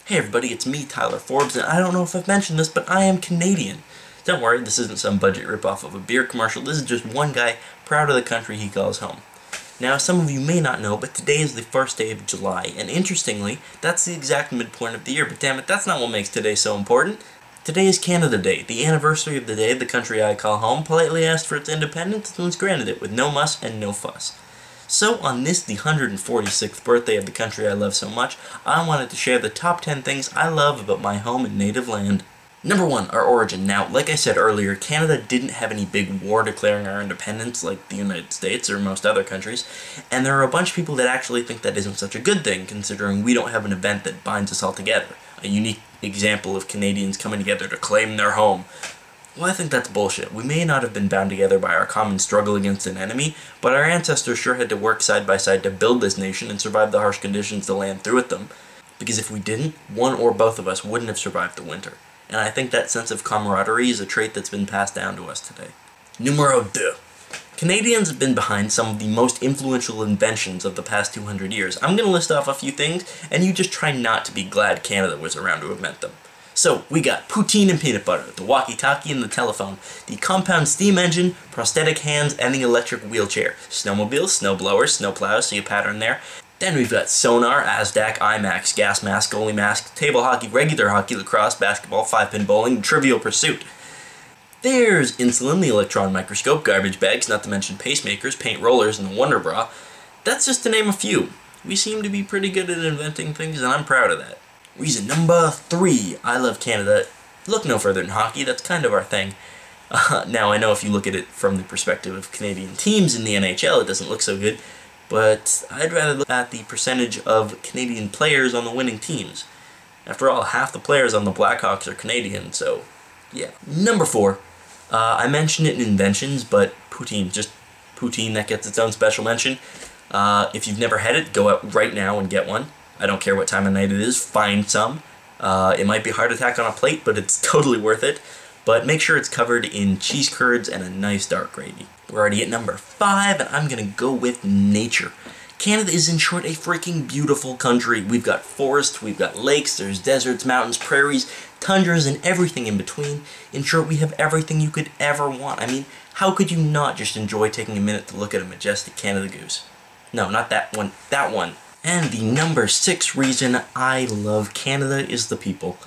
Hey everybody, it's me, Tyler Forbes, and I don't know if I've mentioned this, but I am Canadian. Don't worry, this isn't some budget ripoff of a beer commercial. This is just one guy proud of the country he calls home. Now, some of you may not know, but today is the first day of July, and interestingly, that's the exact midpoint of the year, but damn it, that's not what makes today so important. Today is Canada Day, the anniversary of the day the country I call home politely asked for its independence and was granted it with no muss and no fuss. So on this, the 146th birthday of the country I love so much, I wanted to share the top 10 things I love about my home and native land. Number 1, our origin. Now, like I said earlier, Canada didn't have any big war declaring our independence like the United States or most other countries, and there are a bunch of people that actually think that isn't such a good thing, considering we don't have an event that binds us all together, a unique example of Canadians coming together to claim their home. Well, I think that's bullshit. We may not have been bound together by our common struggle against an enemy, but our ancestors sure had to work side by side to build this nation and survive the harsh conditions the land threw at them. Because if we didn't, one or both of us wouldn't have survived the winter. And I think that sense of camaraderie is a trait that's been passed down to us today. Numero 2. Canadians have been behind some of the most influential inventions of the past 200 years. I'm going to list off a few things, and you just try not to be glad Canada was around to invent them. So, we got poutine and peanut butter, the walkie-talkie and the telephone, the compound steam engine, prosthetic hands, and the electric wheelchair, snowmobiles, snowblowers, snowplows, so you pattern there. Then we've got sonar, ASDAC, IMAX, gas mask, goalie mask, table hockey, regular hockey, lacrosse, basketball, 5-pin bowling, Trivial Pursuit. There's insulin, the electron microscope, garbage bags, not to mention pacemakers, paint rollers, and the Wonder Bra. That's just to name a few. We seem to be pretty good at inventing things, and I'm proud of that. Reason number 3, I love Canada. Look no further than hockey, that's kind of our thing. Now, I know if you look at it from the perspective of Canadian teams in the NHL, it doesn't look so good, but I'd rather look at the percentage of Canadian players on the winning teams. After all, half the players on the Blackhawks are Canadian, so yeah. Number 4, I mentioned it in inventions, but poutine, just poutine, that gets its own special mention. If you've never had it, go out right now and get one. I don't care what time of night it is, find some. It might be hard to tack on a plate, but it's totally worth it. But make sure it's covered in cheese curds and a nice dark gravy. We're already at number 5, and I'm gonna go with nature. Canada is, in short, a freaking beautiful country. We've got forests, we've got lakes, there's deserts, mountains, prairies, tundras, and everything in between. In short, we have everything you could ever want. I mean, how could you not just enjoy taking a minute to look at a majestic Canada Goose? No, not that one, that one. And the number 6 reason I love Canada is the people.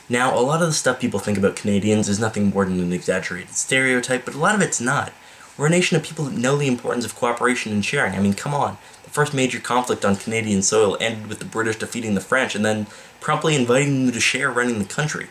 Now, a lot of the stuff people think about Canadians is nothing more than an exaggerated stereotype, but a lot of it's not. We're a nation of people that know the importance of cooperation and sharing. I mean, come on. The first major conflict on Canadian soil ended with the British defeating the French and then promptly inviting you to share running the country.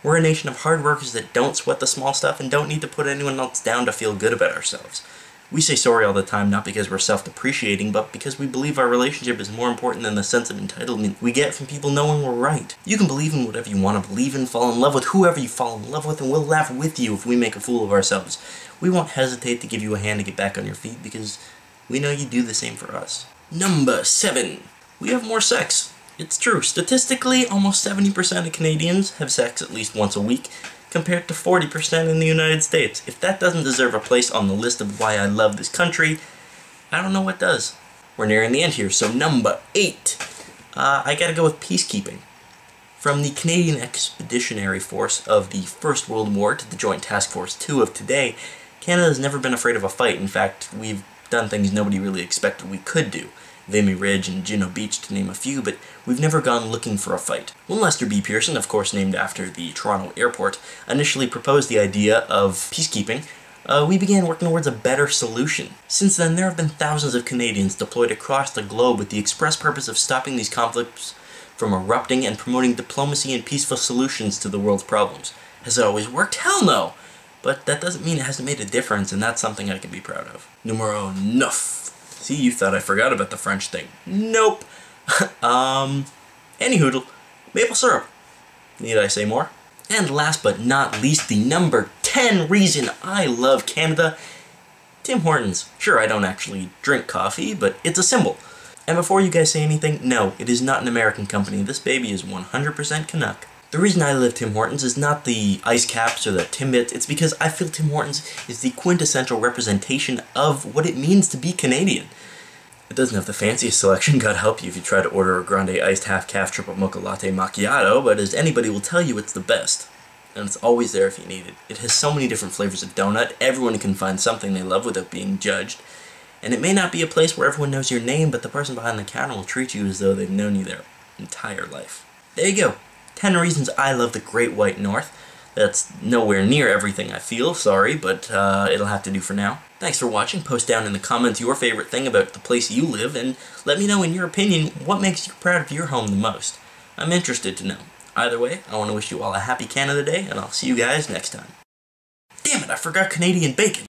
We're a nation of hard workers that don't sweat the small stuff and don't need to put anyone else down to feel good about ourselves. We say sorry all the time, not because we're self-depreciating, but because we believe our relationship is more important than the sense of entitlement we get from people knowing we're right. You can believe in whatever you want to believe in, fall in love with whoever you fall in love with, and we'll laugh with you if we make a fool of ourselves. We won't hesitate to give you a hand to get back on your feet, because we know you do the same for us. Number 7. We have more sex. It's true. Statistically, almost 70% of Canadians have sex at least once a week, compared to 40% in the United States. If that doesn't deserve a place on the list of why I love this country, I don't know what does. We're nearing the end here, so number 8. I gotta go with peacekeeping. From the Canadian Expeditionary Force of the First World War to the Joint Task Force 2 of today, Canada's never been afraid of a fight. In fact, we've done things nobody really expected we could do. Vimy Ridge and Juno Beach to name a few, but we've never gone looking for a fight. When Lester B. Pearson, of course named after the Toronto airport, initially proposed the idea of peacekeeping, we began working towards a better solution. Since then, there have been thousands of Canadians deployed across the globe with the express purpose of stopping these conflicts from erupting and promoting diplomacy and peaceful solutions to the world's problems. Has it always worked? Hell no! But that doesn't mean it hasn't made a difference, and that's something I can be proud of. Numero 9. See, you thought I forgot about the French thing. Nope. Anyhoodle, maple syrup. Need I say more? And last but not least, the number 10 reason I love Canada, Tim Hortons. Sure, I don't actually drink coffee, but it's a symbol. And before you guys say anything, no, it is not an American company. This baby is 100% Canuck. The reason I love Tim Hortons is not the ice caps or the Timbits, it's because I feel Tim Hortons is the quintessential representation of what it means to be Canadian. It doesn't have the fanciest selection, God help you if you try to order a grande iced half-calf triple mocha latte macchiato, but as anybody will tell you, it's the best. And it's always there if you need it. It has so many different flavors of donut, everyone can find something they love without being judged. And it may not be a place where everyone knows your name, but the person behind the counter will treat you as though they've known you their entire life. There you go. 10 reasons I love the Great White North. That's nowhere near everything I feel, sorry, but it'll have to do for now. Thanks for watching. Post down in the comments your favorite thing about the place you live, and let me know in your opinion what makes you proud of your home the most. I'm interested to know. Either way, I want to wish you all a happy Canada Day, and I'll see you guys next time. Damn it, I forgot Canadian bacon!